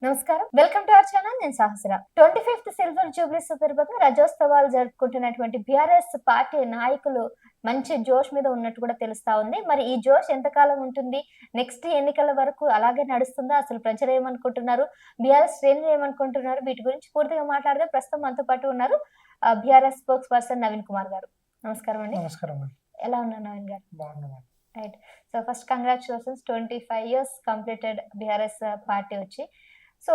నమస్కారం. Welcome to our channel. నేను సహస్ర. 25th silver Jubilee సందర్భంగా రజోత్సవాలు జరుపుకుంటున్నటువంటి బీఆర్ఎస్ పార్టీ నాయకులు మంచి జోష్ మీద ఉన్నట్టు కూడా తెలుస్తా ఉంది. మరి ఈ జోష్ ఎంతకాలం ఉంటుంది? నెక్స్ట్ ఎన్నికల వరకు అలాగే నడుస్తుందా? అసలు ప్రజలు ఏమనుకుంటున్నారు? బీఆర్ఎస్ శ్రేణులు ఏమనుకుంటున్నారు? వీటి గురించి పూర్తిగా మాట్లాడదాం. ప్రస్తుతం మనతో పాటు ఉన్నారు BRS spokes person Naveen Kumar గారు. నమస్కారం అండి. నమస్కారం అండి. ఎలా ఉన్నారు నవీన్ గారు? బాగున్నామండి. Right. So first congratulations 25 years completed BRS party వచ్చి. సో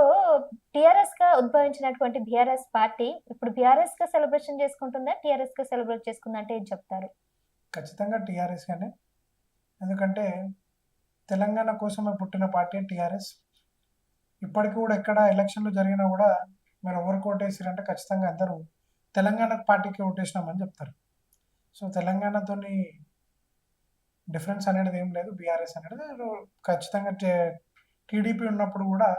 టీఆర్ఎస్‌గా ఉద్భవించినటువంటి బీఆర్ఎస్ పార్టీ ఇప్పుడు బీఆర్ఎస్‌గా సెలబ్రేషన్ చేసుకుంటుందా? టీఆర్ఎస్‌గా సెలబ్రేట్ చేసుకుందా అంటే ఏం చెప్తారు? ఖచ్చితంగా టీఆర్ఎస్ గానే. ఎందుకంటే తెలంగాణ కోసమే పుట్టిన పార్టీ టీఆర్ఎస్. ఇప్పటికి కూడా ఎక్కడ ఎలక్షన్‌లు జరిగినా కూడా మీరు ఎవరికి ఓటేసిరంటే ఖచ్చితంగా అందరూ తెలంగాణ పార్టీకి ఓటేసినామని చెప్తారు. సో తెలంగాణతోని డిఫరెన్స్ అనేది ఏం లేదు. బీఆర్ఎస్ అనేది ఖచ్చితంగా టీడీపీ ఉన్నప్పుడు కూడా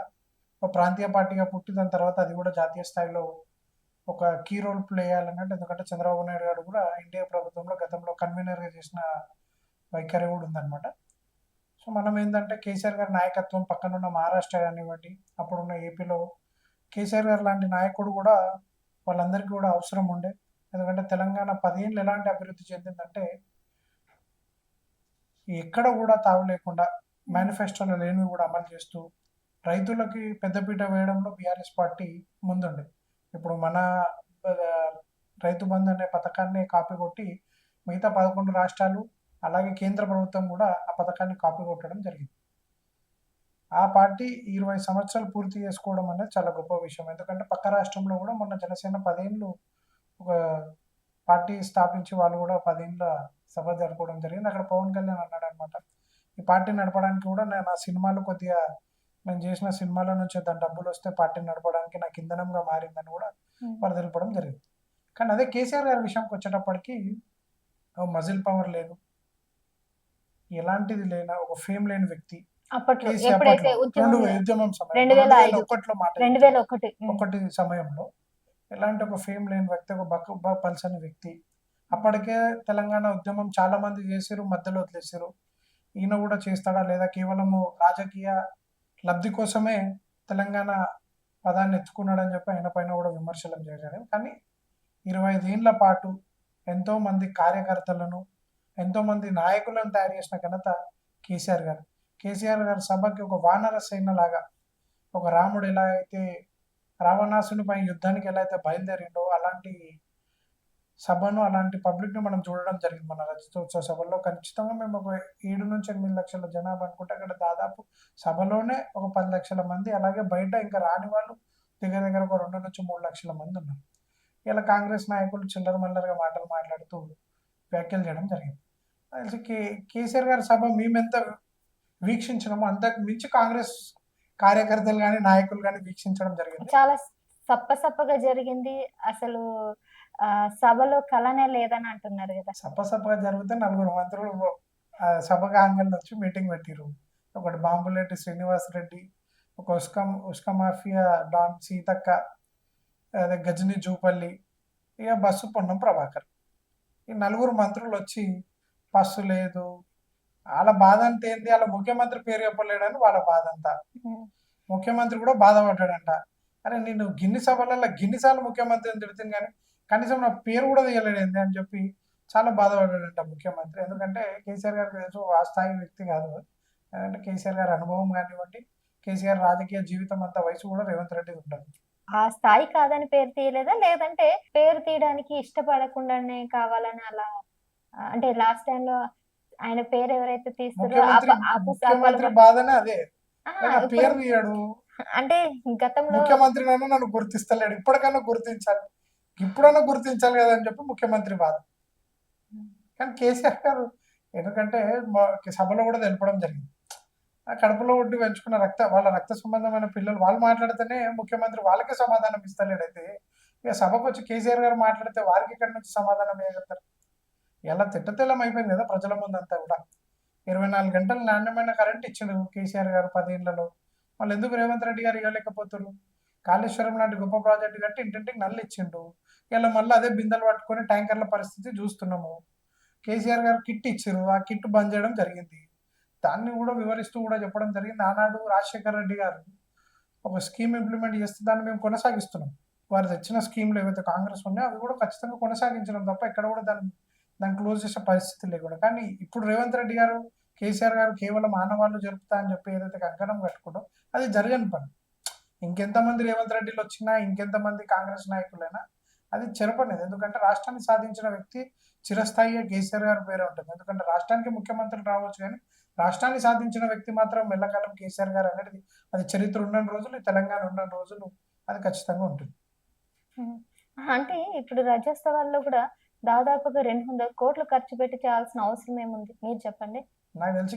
ఒక ప్రాంతీయ పార్టీగా పుట్టి దాని తర్వాత అది కూడా జాతీయ స్థాయిలో ఒక కీ రోల్ ప్లే చేయాలన్నట్టు. ఎందుకంటే చంద్రబాబు నాయుడు గారు కూడా ఎన్డీఏ ప్రభుత్వంలో గతంలో కన్వీనర్గా చేసిన వైఖరి కూడా ఉందన్నమాట. సో మనం ఏంటంటే కేసీఆర్ గారి నాయకత్వం పక్కనున్న మహారాష్ట్ర కానివ్వండి, అప్పుడున్న ఏపీలో కేసీఆర్ గారు లాంటి నాయకుడు కూడా వాళ్ళందరికీ కూడా అవసరం ఉండే. ఎందుకంటే తెలంగాణ 10 ఏళ్ళు ఎలాంటి అభివృద్ధి చెందిందంటే ఎక్కడ కూడా తావు లేకుండా మేనిఫెస్టోలో లేనివి కూడా అమలు చేస్తూ రైతులకి పెద్దపీట వేయడంలో బీఆర్ఎస్ పార్టీ ముందుండే. ఇప్పుడు మన రైతు బంధు అనే పథకాన్ని కాపీ కొట్టి మిగతా 11 రాష్ట్రాలు అలాగే కేంద్ర ప్రభుత్వం కూడా ఆ పథకాన్ని కాపీ కొట్టడం జరిగింది. ఆ పార్టీ 20 సంవత్సరాలు పూర్తి చేసుకోవడం అనేది చాలా గొప్ప విషయం. ఎందుకంటే పక్క రాష్ట్రంలో కూడా మొన్న జనసేన 10 ఏళ్ళు ఒక పార్టీ స్థాపించి వాళ్ళు కూడా 10 ఏళ్ళ సభ జరుపుకోవడం జరిగింది. అక్కడ పవన్ కళ్యాణ్ అన్నాడు అనమాట, ఈ పార్టీ నడపడానికి కూడా నేను ఆ సినిమాలు కొద్దిగా నేను చేసిన సినిమాల నుంచి దాని డబ్బులు వస్తే పార్టీని నడపడానికి నాకు ఇంధనంగా మారిందని కూడా వాళ్ళు తెలపడం జరిగింది. కానీ అదే కేసీఆర్ గారి విషయంకి వచ్చేటప్పటికి మజిల్ పవర్ లేదు, ఎలాంటిది లేన ఒక ఫేమ్ లేని వ్యక్తి. ఉద్యమం సమయంలో 2001 సమయంలో ఎలాంటి ఒక ఫేమ్ లేని వ్యక్తి, ఒక బక్క పల్సని వ్యక్తి. అప్పటికే తెలంగాణ ఉద్యమం చాలా మంది చేసారు, మధ్యలో వదిలేసారు. ఈయన కూడా చేస్తాడా లేదా కేవలము రాజకీయ లబ్ధి కోసమే తెలంగాణ పదాన్ని ఎత్తుకున్నాడని చెప్పి ఆయన పైన కూడా విమర్శలు చేశాడు. కానీ 25 ఏళ్ల పాటు ఎంతోమంది కార్యకర్తలను, ఎంతోమంది నాయకులను తయారు చేసిన ఘనత కేసీఆర్ గారు. కేసీఆర్ గారి సభకి ఒక వానర సేనలాగా, ఒక రాముడు ఎలా అయితే రావణాసునిపై యుద్ధానికి ఎలా అయితే బయలుదేరిండో అలాంటి సభను, అలాంటి పబ్లిక్ని మనం చూడడం జరిగింది మన రజతోత్సవ సభలో. ఖచ్చితంగా మేము ఒక 7 నుంచి 8 లక్షల జనాభా అనుకుంటే అక్కడ దాదాపు సభలోనే ఒక 10 లక్షల మంది, అలాగే బయట ఇంకా రాని వాళ్ళు దగ్గర ఒక 2 నుంచి 3 లక్షల మంది ఉన్నారు. ఇలా కాంగ్రెస్ నాయకులు చిల్లర మల్లరగా మాటలు మాట్లాడుతూ వ్యాఖ్యలు చేయడం జరిగింది. తెలిసి కేసీఆర్ గారి సభ మేమెంత వీక్షించినామో అంతకు మించి కాంగ్రెస్ కార్యకర్తలు కానీ నాయకులు కానీ వీక్షించడం జరిగింది. చాలా సప్పగా జరిగింది. అసలు సభలో కళనే లేదని అంటున్నారు కదా. సప్పగా జరిగితే 4 మంత్రులు సభగా ఆంగల్ వచ్చి మీటింగ్ పెట్టిరు. ఒకటి బాంబులేటి శ్రీనివాస్ రెడ్డి, ఒక ఉస్కా మాఫియా డాన్ సీతక్క, అదే గజని జూపల్లి, ఇక బస్సు పొన్నం ప్రభాకర్. ఈ 4 మంత్రులు వచ్చి బస్సు లేదు, వాళ్ళ బాధ అంతా ఏంది, వాళ్ళ ముఖ్యమంత్రి పేరు చెప్పలేడని వాళ్ళ బాధ అంతా. ముఖ్యమంత్రి కూడా బాధపడ్డాడంట. అరే నేను గిన్ని సభలలో గిన్నిసార్లు ముఖ్యమంత్రిని తిడుతుంది కానీ కనీసం నా పేరు కూడా తీయలేడేంది అని చెప్పి చాలా బాధపడ్డాడంట ముఖ్యమంత్రి. ఎందుకంటే కేసీఆర్ గారికి తెలుసు ఆ స్థాయి వ్యక్తి కాదు. ఎందుకంటే కేసీఆర్ గారి అనుభవం కానివ్వండి, కేసీఆర్ రాజకీయ జీవితం అంత వయసు కూడా రేవంత్ రెడ్డి ఉంటుంది. ఆ స్థాయి కాదని పేరు తీయలేదా, లేదంటే పేరు తీయడానికి ఇష్టపడకుండానే కావాలని అలా, అంటే లాస్ట్ టైం లో ఆయన పేరు ఎవరైతే తీస్తారో ముఖ్యమంత్రి బాధనే అదే, పేరు తీయడు అంటే గతంలో ముఖ్యమంత్రి నన్ను గుర్తిస్తలేడు, ఇప్పటికైనా గుర్తించాలి, ఇప్పుడైనా గుర్తించాలి కదా అని చెప్పి ముఖ్యమంత్రి బాధ. కానీ కేసీఆర్ గారు ఎందుకంటే సభలో కూడా తెలపడం జరిగింది, కడుపులో ఉండి పెంచుకున్న వాళ్ళ రక్త సంబంధమైన పిల్లలు వాళ్ళు మాట్లాడితేనే ముఖ్యమంత్రి వాళ్ళకే సమాధానం ఇస్తలేడైతే ఇక సభకు వచ్చి కేసీఆర్ గారు మాట్లాడితే వారికి ఇక్కడి నుంచి సమాధానం వేయగలుగుతారు. ఎలా తిట్టతెల్లం అయిపోయింది కదా ప్రజల ముందంతా కూడా. 24 గంటలు నాణ్యమైన కరెంట్ ఇచ్చిండు కేసీఆర్ గారు 10 ఏళ్లలో. వాళ్ళు ఎందుకు రేవంత్ రెడ్డి గారు ఇవ్వలేకపోతారు? కాళేశ్వరం లాంటి గొప్ప ప్రాజెక్టు కట్టి ఇంటింటికి నల్లు ఇచ్చిండు. ఇలా మళ్ళీ అదే బిందెలు పట్టుకొని ట్యాంకర్ల పరిస్థితి చూస్తున్నాము. కేసీఆర్ గారు కిట్ ఇచ్చారు, ఆ కిట్ బంద్ చేయడం జరిగింది. దాన్ని కూడా వివరిస్తూ కూడా చెప్పడం జరిగింది. ఆనాడు రాజశేఖర రెడ్డి గారు ఒక స్కీమ్ ఇంప్లిమెంట్ చేస్తే దాన్ని మేము కొనసాగిస్తున్నాం. వారు తెచ్చిన స్కీమ్‌లు ఏవైతే కాంగ్రెస్ ఉన్నాయో అవి కూడా ఖచ్చితంగా కొనసాగించడం తప్ప ఎక్కడ కూడా దాన్ని క్లోజ్ చేసే పరిస్థితి లేకుండా. కానీ ఇప్పుడు రేవంత్ రెడ్డి గారు, కేసీఆర్ గారు కేవలం ఆనవాళ్లు జరుపుతా అని చెప్పి ఏదైతే కంకణం కట్టుకుంటో అది జరగని పని. ఇంకెంతమంది రేవంత్ రెడ్డిలు వచ్చినా, ఇంకెంతమంది కాంగ్రెస్ నాయకులైనా అది చెరపనేది. ఎందుకంటే రాష్ట్రాన్ని సాధించిన వ్యక్తి చిరస్థాయిగా కేసీఆర్ గారి పేరే ఉంటుంది. ఎందుకంటే రాష్ట్రానికి ముఖ్యమంత్రులు రావచ్చు కానీ రాష్ట్రాన్ని సాధించిన వ్యక్తి మాత్రం ఎల్లకాలం కేసీఆర్ గారు అనేది అది చరిత్ర ఉన్న రోజులు, తెలంగాణ ఉన్న రోజులు అది ఖచ్చితంగా ఉంటుంది. అంటే ఇప్పుడు రాజ్యోత్సవాల్లో కూడా దాదాపుగా 200 కోట్లు ఖర్చు పెట్టి చేయాల్సిన అవసరం ఏముంది మీరు చెప్పండి? నాకు తెలిసి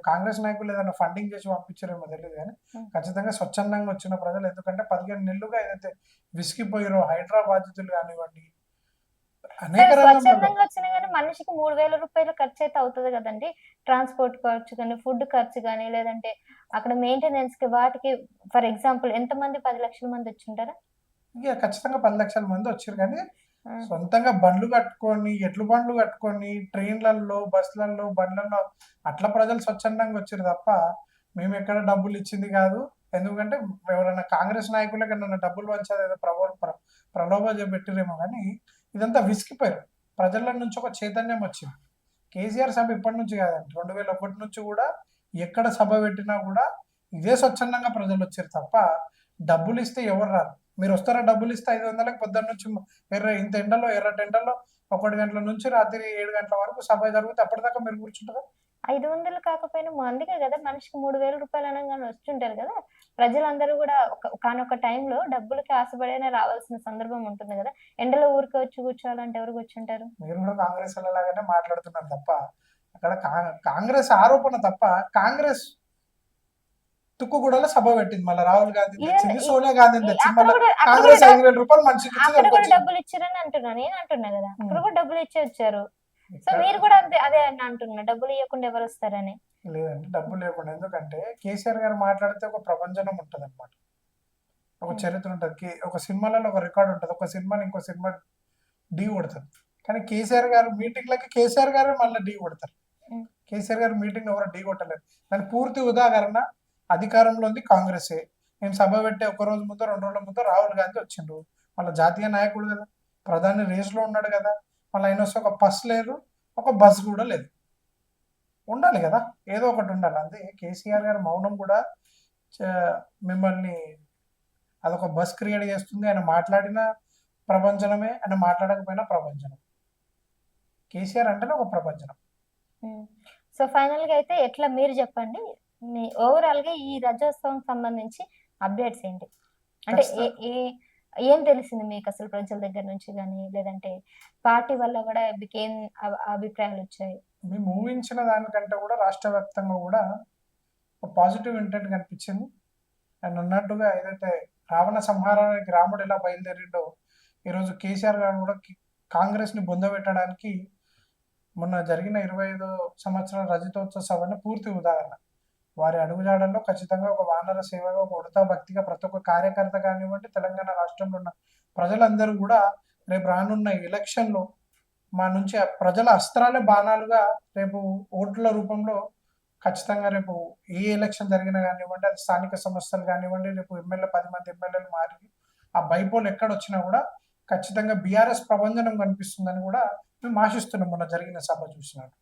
కాంగ్రెస్ నాయకులు ఏదైనా ఫండింగ్ చేసి పంపించారేమో తెలియదు కానీ ఖచ్చితంగా స్వచ్ఛందంగా వచ్చిన ప్రజలు, ఎందుకంటే 15 నెలలుగా ఏదైతే విసిగిపోయారో హైడ్రా బాధితులు కానివ్వండి, అనేక స్వచ్ఛందంగా వచ్చినా కానీ మనిషికి 3,000 రూపాయలు ఖర్చు అయితే అవుతుంది కదండి. ట్రాన్స్పోర్ట్ ఖర్చు కానీ, ఫుడ్ ఖర్చు కానీ, లేదంటే అక్కడ మెయింటెనెన్స్ కి వాటికి. ఫర్ ఎగ్జాంపుల్ ఎంతమంది 10 లక్షల మంది వచ్చింటారా? ఇక ఖచ్చితంగా 10 లక్షల మంది వచ్చారు కానీ సొంతంగా బండ్లు కట్టుకొని, ఎడ్లు బండ్లు కట్టుకొని, ట్రైన్లలో, బస్సులలో, బండ్లలో అట్లా ప్రజలు స్వచ్ఛందంగా వచ్చారు తప్ప మేము ఎక్కడ డబ్బులు ఇచ్చింది కాదు. ఎందుకంటే ఎవరైనా కాంగ్రెస్ నాయకులకి నన్ను డబ్బులు పంచేది ఏదో ప్రలోభ పెట్టిరేమో కానీ ఇదంతా విసిగిపోయారు. ప్రజల నుంచి ఒక చైతన్యం వచ్చింది. కేసీఆర్ సభ ఇప్పటి నుంచి కాదండి, 2001 నుంచి కూడా ఎక్కడ సభ పెట్టినా కూడా ఇదే స్వచ్ఛందంగా ప్రజలు వచ్చారు తప్ప డబ్బులు ఇస్తే ఎవరు రారు. మీరు వస్తారా డబ్బులు ఇస్తే 500లకు పొద్దున్న నుంచి ఇంత ఎండలో ఎర్రటెండలో 1 గంటల నుంచి రాత్రి 7 గంటల వరకు సభ జరుగుతుంది. అప్పటిదాకా మీరు కూర్చుంటారా? 500 కాకపోయినా అందుకే కదా మనిషికి 3,000 రూపాయలు అనగానే వస్తుంటారు కదా. ప్రజలందరూ కూడా ఒకనొక టైంలో డబ్బులకి ఆశపడైనా రావాల్సిన సందర్భం ఉంటుంది కదా. ఎండలో ఊరికే వచ్చి కూర్చోవాలంటే ఎవరు కూర్చుంటారు? మీరు కూడా కాంగ్రెస్ లాగానే మాట్లాడుతున్నారు తప్ప అక్కడ కాంగ్రెస్ ఆరోపణ తప్ప కాంగ్రెస్ తుక్కుగూడలో సభ పెట్టింది. మళ్ళీ రాహుల్ గాంధీ తెచ్చింది, సోనియా గాంధీ తెచ్చింది. కాంగ్రెస్ 5,000 రూపాయలు మనిషికి డబ్బులు ఇచ్చారని అంటున్నా, నేను అంటున్నా కదా. అక్కడ కూడా డబ్బులు ఇచ్చే వచ్చారు. సో మీరు కూడా అదే అంటున్నా, డబ్బులు ఇవ్వకుండా ఎవరు వస్తారని. లేదండి, డబ్బులు లేకుండా. ఎందుకంటే కేసీఆర్ గారు మాట్లాడితే ఒక ప్రపంచనం ఉంటది అనమాట, ఒక చరిత్ర ఉంటది. ఒక సినిమాలలో ఒక రికార్డు ఉంటది, ఒక సినిమాని ఇంకో సినిమా ఢీ కొడుతుంది. కానీ కేసీఆర్ గారు మీటింగ్లకి కేసీఆర్ గారు మళ్ళీ ఢీ కొడతారు. కేసీఆర్ గారు మీటింగ్ ఎవరు ఢీ కొట్టలేరు. దాని పూర్తి ఉదాహరణ అధికారంలో ఉంది కాంగ్రెసే. నేను సభ పెట్టే 1 రోజు ముందు 2 రోజుల ముందు రాహుల్ గాంధీ వచ్చిండు. మళ్ళీ జాతీయ నాయకుడు కదా, ప్రధాని రేస్లో ఉన్నాడు కదా. మళ్ళీ ఆయన వస్తే ఒక బస్ లేదు, ఒక బస్ కూడా లేదు. ఉండాలి కదా, ఏదో ఒకటి ఉండాలి. అంతే కేసీఆర్ గారి మౌనం కూడా మిమ్మల్ని అదొక బస్ క్రియేట్ చేస్తుంది. ఆయన మాట్లాడిన ప్రపంచనమే, ఆయన మాట్లాడకపోయినా ప్రపంచనం. కేసీఆర్ అంటేనే ఒక ప్రపంచనం. సో ఫైనల్ గా అయితే ఎట్లా మీరు చెప్పండి, మీ ఓవరాల్ గా ఈ రజోత్సవం సంబంధించి అప్డేట్స్ ఏంటి? అంటే ఏం తెలిసింది మీకు అసలు ప్రజల దగ్గర నుంచి కానీ, లేదంటే పార్టీ వల్ల కూడా ఏం అభిప్రాయాలు వచ్చాయి? మేము ఊహించిన దానికంటే కూడా రాష్ట్ర వ్యాప్తంగా కూడా ఒక పాజిటివ్ ఇంటెంట్ కనిపించింది. అండ్ అన్నట్టుగా ఏదైతే రావణ సంహారానికి రాముడు ఎలా బయలుదేరిండో ఈరోజు కేసీఆర్ గారు కూడా కాంగ్రెస్ ని బొందబెట్టడానికి మొన్న జరిగిన 25 సంవత్సరాల రజతోత్సవ సభను పూర్తి ఉదాహరణ. వారి అడుగుజాడల్లో ఖచ్చితంగా ఒక వానర సేవగా, ఒక ఉడతా భక్తిగా ప్రతి ఒక్క కార్యకర్త కానివ్వండి, తెలంగాణ రాష్ట్రంలో ఉన్న ప్రజలందరూ కూడా రేపు రానున్న ఎలక్షన్లో మా నుంచి ప్రజల అస్త్రాలే బాణాలుగా రేపు ఓట్ల రూపంలో ఖచ్చితంగా రేపు ఏ ఎలక్షన్ జరిగినా కానివ్వండి, అది స్థానిక సంస్థలు కానివ్వండి, రేపు 10 మంది ఎమ్మెల్యేలు మారి ఆ బైపోల్ ఎక్కడ వచ్చినా కూడా ఖచ్చితంగా బీఆర్ఎస్ ప్రభంజనం కనిపిస్తుందని కూడా మేము ఆశిస్తున్నాం. మొన్న జరిగిన సభ చూసినట్టు.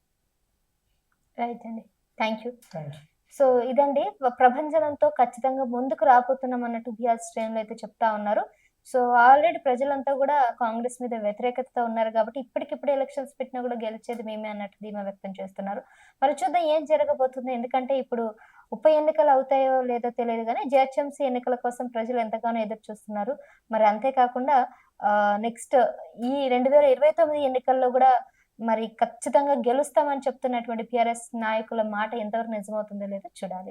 రైట్ అండి, thank you. Thank you. So ఇదండి, ప్రభంజనంతో ఖచ్చితంగా ముందుకు రాబోతున్నాం అన్నట్టు బీఆర్ శ్రేణులు అయితే చెప్తా ఉన్నారు. సో ఆల్రెడీ ప్రజలంతా కూడా కాంగ్రెస్ మీద వ్యతిరేకతతో ఉన్నారు కాబట్టి ఇప్పటికిప్పుడు ఎలక్షన్స్ పెట్టినా కూడా గెలిచేది మేమే అన్నట్టు ధీమా వ్యక్తం చేస్తున్నారు. మరి చూద్దాం ఏం జరగబోతుంది. ఎందుకంటే ఇప్పుడు ఉప ఎన్నికలు అవుతాయో లేదో తెలియదు కానీ జిహెచ్ఎంసీ ఎన్నికల కోసం ప్రజలు ఎంతగానో ఎదురు చూస్తున్నారు. మరి అంతేకాకుండా నెక్స్ట్ ఈ 2029 ఎన్నికల్లో కూడా మరి ఖచ్చితంగా గెలుస్తామని చెప్తున్నటువంటి టిఆర్ఎస్ నాయకుల మాట ఎంతవరకు నిజమవుతుందో లేదో చూడాలి.